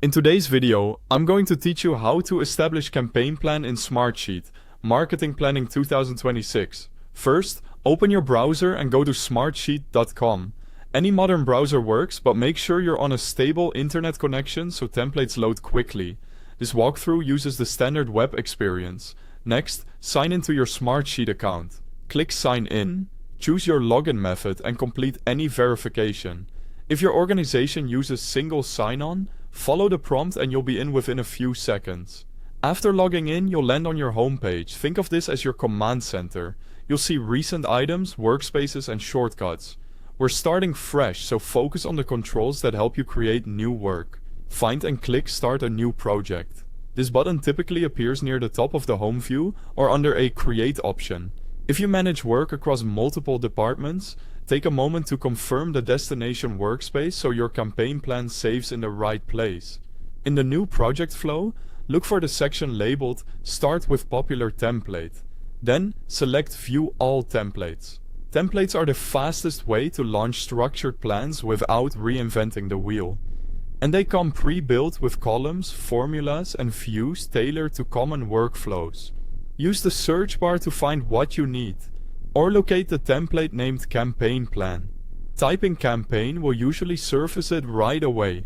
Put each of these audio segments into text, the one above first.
In today's video, I'm going to teach you how to establish campaign plan in Smartsheet, Marketing Planning 2026. First, open your browser and go to smartsheet.com. Any modern browser works, but make sure you're on a stable internet connection so templates load quickly. This walkthrough uses the standard web experience. Next, sign into your Smartsheet account. Click Sign In, choose your login method and complete any verification. If your organization uses single sign-on, follow the prompt and you'll be in within a few seconds. After logging in, you'll land on your homepage. Think of this as your command center. You'll see recent items, workspaces, and shortcuts. We're starting fresh, so focus on the controls that help you create new work. Find and click Start a new project. This button typically appears near the top of the home view or under a Create option. If you manage work across multiple departments, take a moment to confirm the destination workspace so your campaign plan saves in the right place. In the new project flow, look for the section labeled Start with Popular Template. Then, select View All Templates. Templates are the fastest way to launch structured plans without reinventing the wheel. And they come pre-built with columns, formulas, and views tailored to common workflows. Use the search bar to find what you need, or locate the template named Campaign Plan. Typing Campaign will usually surface it right away.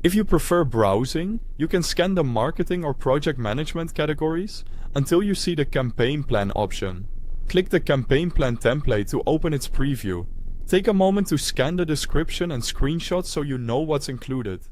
If you prefer browsing, you can scan the marketing or project management categories until you see the Campaign Plan option. Click the Campaign Plan template to open its preview. Take a moment to scan the description and screenshots so you know what's included.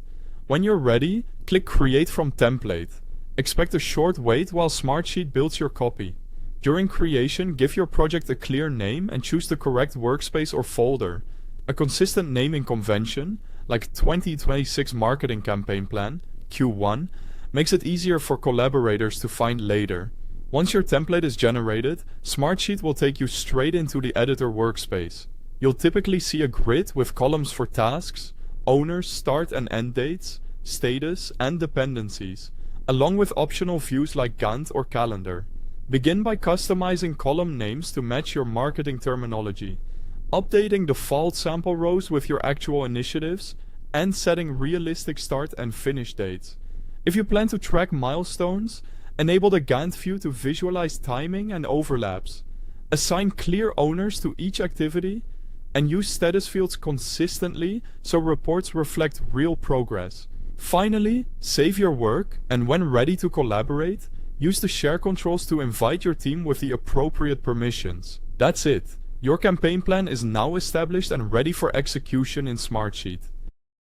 When you're ready, click Create from Template. Expect a short wait while Smartsheet builds your copy. During creation, give your project a clear name and choose the correct workspace or folder. A consistent naming convention, like 2026 Marketing Campaign Plan, Q1, makes it easier for collaborators to find later. Once your template is generated, Smartsheet will take you straight into the editor workspace. You'll typically see a grid with columns for tasks, owners, start and end dates, status, and dependencies, along with optional views like Gantt or calendar. Begin by customizing column names to match your marketing terminology, updating default sample rows with your actual initiatives, and setting realistic start and finish dates. If you plan to track milestones, enable the Gantt view to visualize timing and overlaps. Assign clear owners to each activity, and use status fields consistently so reports reflect real progress. Finally, save your work, and when ready to collaborate, use the share controls to invite your team with the appropriate permissions. That's it. Your campaign plan is now established and ready for execution in Smartsheet.